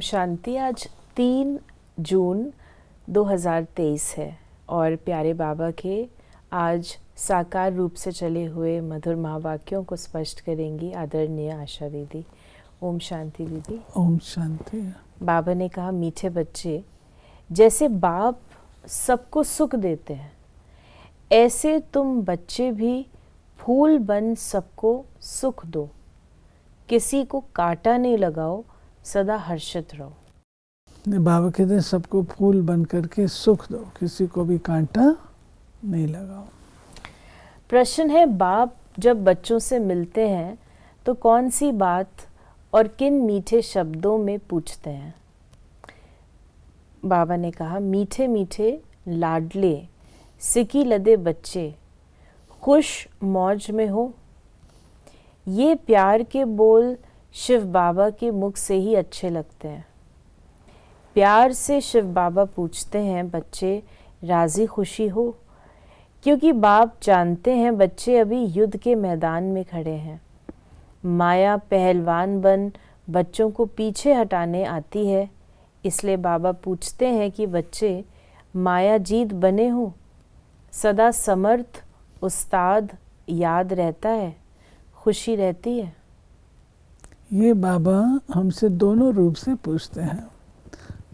शांति। आज 3 जून 2023 है और प्यारे बाबा के आज साकार रूप से चले हुए मधुर महावाक्यों को स्पष्ट करेंगी आदरणीय आशा दीदी। ओम शांति दीदी। ओम शांति। बाबा ने कहा, मीठे बच्चे, जैसे बाप सबको सुख देते हैं ऐसे तुम बच्चे भी फूल बन सबको सुख दो, किसी को कांटा नहीं लगाओ, सदा हर्षित रहो। बाबा कहते हैं सबको फूल बन करके सुख दो, किसी को भी कांटा नहीं लगाओ। प्रश्न है, बाप जब बच्चों से मिलते हैं तो कौन सी बात और किन मीठे शब्दों में पूछते हैं? बाबा ने कहा, मीठे मीठे लाडले सिकी लदे बच्चे खुश मौज में हो। ये प्यार के बोल शिव बाबा के मुख से ही अच्छे लगते हैं। प्यार से शिव बाबा पूछते हैं, बच्चे राजी खुशी हो? क्योंकि बाप जानते हैं बच्चे अभी युद्ध के मैदान में खड़े हैं। माया पहलवान बन बच्चों को पीछे हटाने आती है, इसलिए बाबा पूछते हैं कि बच्चे माया जीत बने हो। सदा समर्थ उस्ताद याद रहता है, खुशी रहती है। ये बाबा हमसे दोनों रूप से पूछते हैं।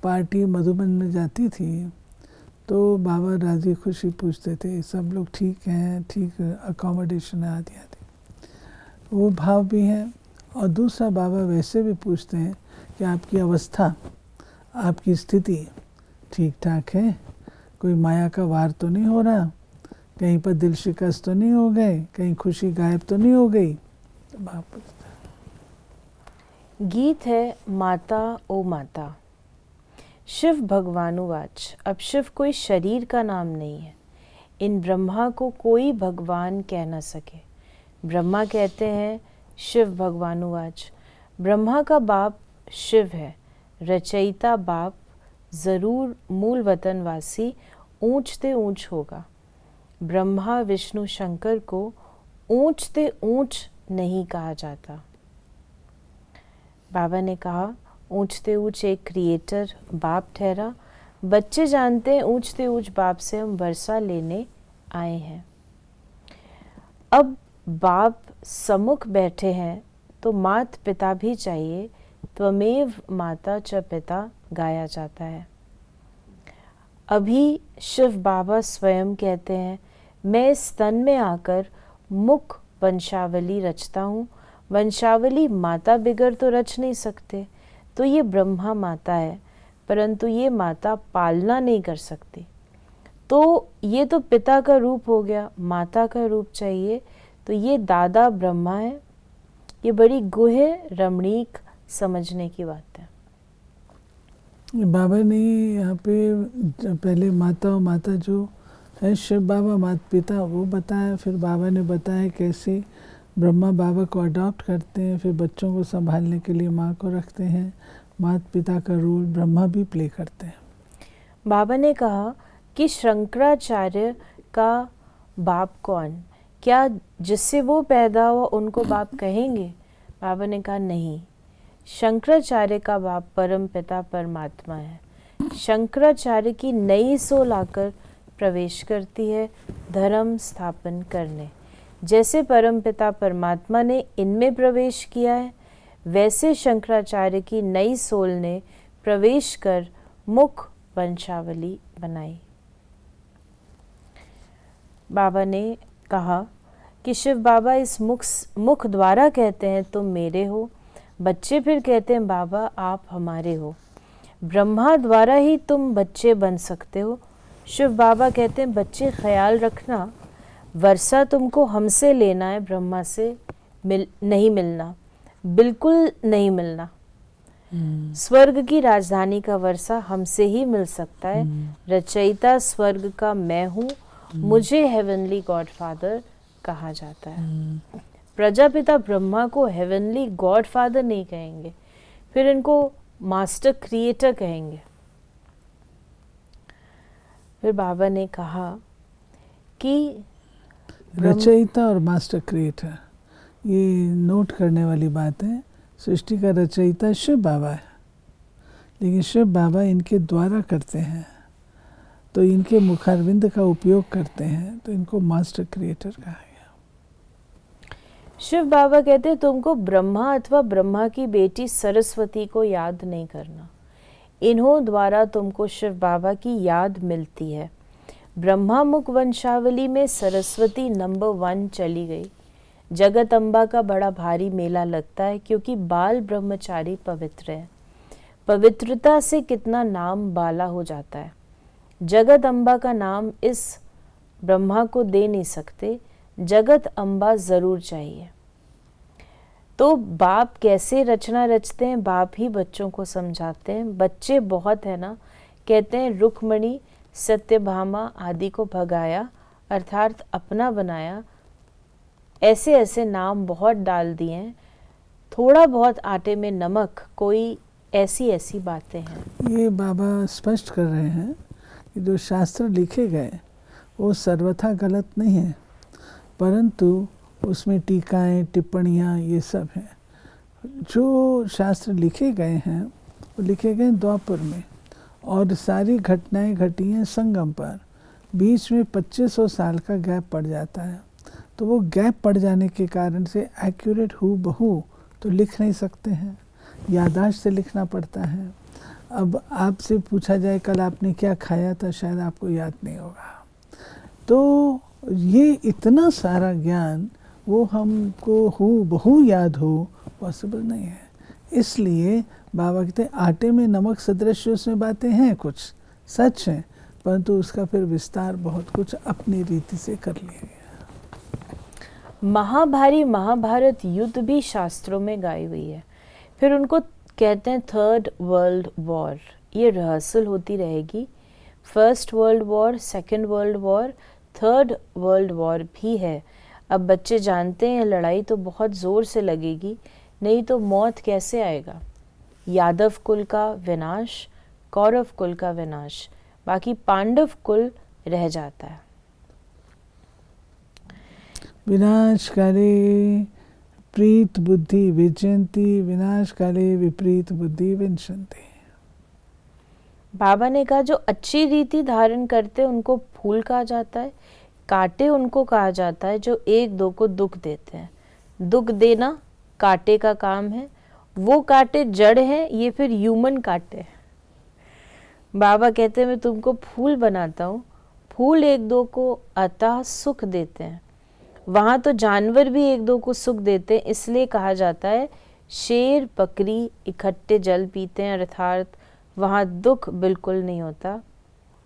पार्टी मधुबन में जाती थी तो बाबा राजी खुशी पूछते थे, सब लोग ठीक हैं, ठीक अकोमोडेशन है, आदि आदि, वो भाव भी हैं। और दूसरा बाबा वैसे भी पूछते हैं कि आपकी अवस्था, आपकी स्थिति ठीक ठाक है, कोई माया का वार तो नहीं हो रहा, कहीं पर दिल शिकस्त तो नहीं हो गए, कहीं खुशी गायब तो नहीं हो गई। तो बाबा पूछते हैं। गीत है, माता ओ माता। शिव भगवानुवाच। अब शिव कोई शरीर का नाम नहीं है, इन ब्रह्मा को कोई भगवान कह न सके। ब्रह्मा कहते हैं, शिव भगवानुवाच, ब्रह्मा का बाप शिव है, रचयिता बाप जरूर मूल वतनवासी ऊंचते ऊंच होगा। ब्रह्मा विष्णु शंकर को ऊंचते ऊंच नहीं कहा जाता। बाबा ने कहा, ऊंचते ऊंच एक क्रिएटर बाप ठहरा। बच्चे जानते हैं ऊंचते ऊंच बाप से हम वर्षा लेने आए हैं। अब बाप सम्मुख बैठे हैं तो मात पिता भी चाहिए, त्वमेव माता च पिता गाया जाता है। अभी शिव बाबा स्वयं कहते हैं, मैं इस तन में आकर मुख वंशावली रचता हूँ। वंशावली माता बिगर तो रच नहीं सकते, तो ये ब्रह्मा माता है, परंतु ये माता पालना नहीं कर सकती। तो ये तो पिता का रूप हो गया, माता का रूप चाहिए, तो ये दादा ब्रह्मा है। ये बड़ी गुहे रमणीक समझने की बात है। बाबा ने यहाँ पे पहले माता और माता जो है शिव बाबा माता पिता वो बताया, फिर बाबा ने बताया कैसे ब्रह्मा बाबा को अडॉप्ट करते हैं, फिर बच्चों को संभालने के लिए माँ को रखते हैं। माता पिता का रोल ब्रह्मा भी प्ले करते हैं। बाबा ने कहा कि शंकराचार्य का बाप कौन? क्या जिससे वो पैदा हुआ उनको बाप कहेंगे? बाबा ने कहा नहीं, शंकराचार्य का बाप परम पिता परमात्मा है। शंकराचार्य की नई सोल आकर प्रवेश करती है धर्म स्थापन करने। जैसे परम पिता परमात्मा ने इनमें प्रवेश किया है, वैसे शंकराचार्य की नई सोल ने प्रवेश कर मुख वंशावली बनाई। बाबा ने कहा कि शिव बाबा इस मुख द्वारा कहते हैं तुम मेरे हो। बच्चे फिर कहते हैं बाबा आप हमारे हो। ब्रह्मा द्वारा ही तुम बच्चे बन सकते हो। शिव बाबा कहते हैं बच्चे ख्याल रखना, वर्षा तुमको हमसे लेना है, ब्रह्मा से नहीं मिलना, बिल्कुल नहीं मिलना। स्वर्ग की राजधानी का वर्षा हमसे ही मिल सकता है। रचयिता स्वर्ग का मैं हूँ, मुझे हेवनली गॉडफादर कहा जाता है। प्रजापिता ब्रह्मा को हेवनली गॉडफादर नहीं कहेंगे, फिर इनको मास्टर क्रिएटर कहेंगे। फिर बाबा ने कहा कि रचयिता और मास्टर क्रिएटर, ये नोट करने वाली बात है। सृष्टि का रचयिता शिव बाबा है, लेकिन शिव बाबा इनके द्वारा करते हैं, तो इनके मुखारविंद का उपयोग करते हैं, तो इनको मास्टर क्रिएटर कहा गया। शिव बाबा कहते हैं तुमको ब्रह्मा अथवा ब्रह्मा की बेटी सरस्वती को याद नहीं करना, इन्हों द्वारा तुमको शिव बाबा की याद मिलती है। ब्रह्मा मुख वंशावली में सरस्वती नंबर 1 चली गई। जगत अम्बा का बड़ा भारी मेला लगता है क्योंकि बाल ब्रह्मचारी पवित्र है। पवित्रता से कितना नाम बाला हो जाता है। जगत अम्बा का नाम इस ब्रह्मा को दे नहीं सकते, जगत अम्बा ज़रूर चाहिए। तो बाप कैसे रचना रचते हैं, बाप ही बच्चों को समझाते हैं। बच्चे बहुत है ना, कहते हैं रुक्मणी सत्यभामा आदि को भगाया अर्थात अपना बनाया, ऐसे ऐसे नाम बहुत डाल दिए हैं। थोड़ा बहुत आटे में नमक, कोई ऐसी ऐसी बातें हैं। ये बाबा स्पष्ट कर रहे हैं कि जो शास्त्र लिखे गए वो सर्वथा गलत नहीं है, परंतु उसमें टीकाएं टिप्पणियाँ ये सब हैं। जो शास्त्र लिखे गए हैं वो लिखे गए द्वापर में, और सारी घटनाएं घटी हैं संगम पर। बीच में 2500 साल का गैप पड़ जाता है, तो वो गैप पड़ जाने के कारण से एक्यूरेट हूबहू तो लिख नहीं सकते हैं, याददाश्त से लिखना पड़ता है। अब आपसे पूछा जाए कल आपने क्या खाया था, शायद आपको याद नहीं होगा। तो ये इतना सारा ज्ञान वो हमको हूबहू याद हो पॉसिबल नहीं है। इसलिए बाबा कहते हैं आटे में नमक सदृश उसमें बातें हैं, कुछ सच हैं, परंतु उसका फिर विस्तार बहुत कुछ अपनी रीति से कर लिया गया। महाभारी महाभारत युद्ध भी शास्त्रों में गाई हुई है। फिर उनको कहते हैं 3rd वर्ल्ड वॉर। ये रिहर्सल होती रहेगी। 1st world war, 2nd world war, 3rd world war भी है। अब बच्चे जानते हैं लड़ाई तो बहुत ज़ोर से लगेगी, नहीं तो मौत कैसे आएगा। यादव कुल का विनाश, कौरव कुल का विनाश, बाकी पांडव कुल रह जाता है। विनाश काले प्रीत बुद्धि विजयंती, विनाश काले विपरीत बुद्धि विनशंति। बाबा ने कहा जो अच्छी रीति धारण करते उनको फूल कहा जाता है, कांटे उनको कहा जाता है जो एक दो को दुख देते हैं। दुख देना कांटे का काम है, वो कांटे जड़ हैं, ये फिर ह्यूमन कांटे हैं। बाबा कहते हैं मैं तुमको फूल बनाता हूँ, फूल एक दो को अतः सुख देते हैं। वहाँ तो जानवर भी एक दो को सुख देते हैं, इसलिए कहा जाता है शेर बकरी इकट्ठे जल पीते हैं, अर्थात वहाँ दुख बिल्कुल नहीं होता।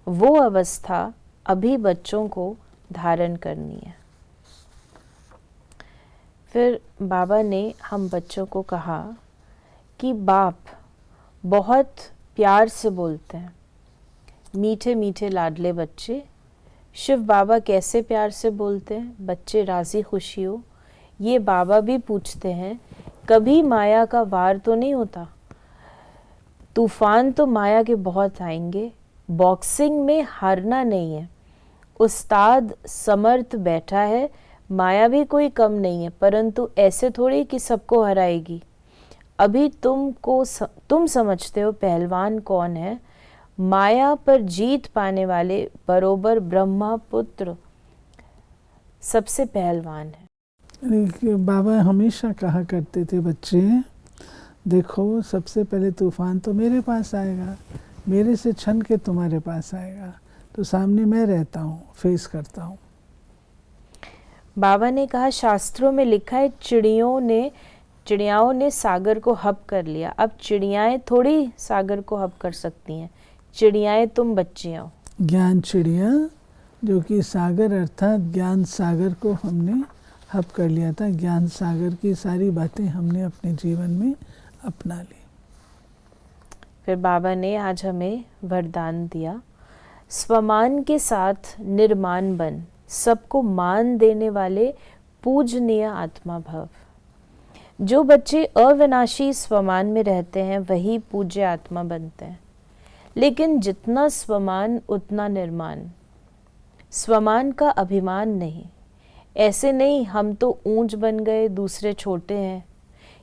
वो अवस्था अभी बच्चों को धारण करनी है। फिर बाबा ने हम बच्चों को कहा कि बाप बहुत प्यार से बोलते हैं, मीठे मीठे लाडले बच्चे। शिव बाबा कैसे प्यार से बोलते हैं, बच्चे राज़ी खुशी हो। ये बाबा भी पूछते हैं कभी माया का वार तो नहीं होता। तूफान तो माया के बहुत आएंगे, बॉक्सिंग में हारना नहीं है। उस्ताद समर्थ बैठा है, माया भी कोई कम नहीं है, परंतु ऐसे थोड़ी कि सबको हराएगी। अभी तुम समझते हो पहलवान कौन है। माया पर जीत पाने वाले बरोबर ब्रह्मा पुत्र सबसे पहलवान है। बाबा हमेशा कहा करते थे बच्चे देखो सबसे पहले तूफान तो मेरे पास आएगा, मेरे से छन के तुम्हारे पास आएगा, तो सामने मैं रहता हूँ, फेस करता हूँ। बाबा ने कहा शास्त्रों में लिखा है चिड़ियाओं ने सागर को हब कर लिया। अब चिड़ियाएं थोड़ी सागर को हब कर सकती हैं, चिड़ियाएं तुम बच्चियां हो। ज्ञान चिड़िया जो कि सागर अर्थात ज्ञान सागर को हमने हब कर लिया था। ज्ञान सागर की सारी बातें हमने अपने जीवन में अपना ली। फिर बाबा ने आज हमें वरदान दिया, स्वमान के साथ निर्माण बन, सबको मान देने वाले पूजनीय आत्मा भव। जो बच्चे अविनाशी स्वमान में रहते हैं वही पूज्य आत्मा बनते हैं। लेकिन जितना स्वमान उतना निर्माण। स्वमान का अभिमान नहीं, ऐसे नहीं हम तो ऊंच बन गए दूसरे छोटे हैं,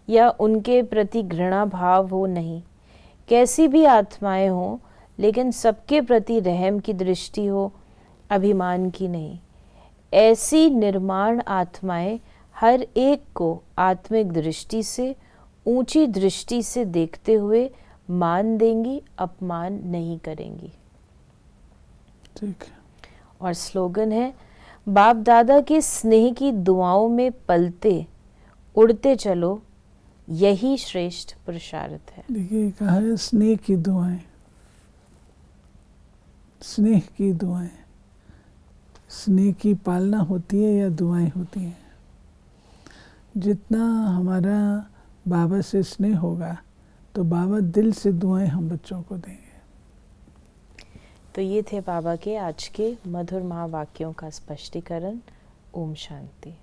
या उनके प्रति घृणा भाव हो, नहीं। कैसी भी आत्माएं हों, लेकिन सबके प्रति रहम की दृष्टि हो, अभिमान की नहीं। ऐसी निर्माण आत्माएं हर एक को आत्मिक दृष्टि से, ऊंची दृष्टि से देखते हुए मान देंगी, अपमान नहीं करेंगी। ठीक है। और स्लोगन है, बाप दादा के स्नेह की दुआओं में पलते उड़ते चलो, यही श्रेष्ठ पुरुषार्थ है। देखिए कहा है स्नेह की दुआएं, स्नेह की दुआएं। स्नेह की पालना होती है या दुआएं होती हैं? जितना हमारा बाबा से स्नेह होगा तो बाबा दिल से दुआएं हम बच्चों को देंगे। तो ये थे बाबा के आज के मधुर महावाक्यों का स्पष्टीकरण। ओम शांति।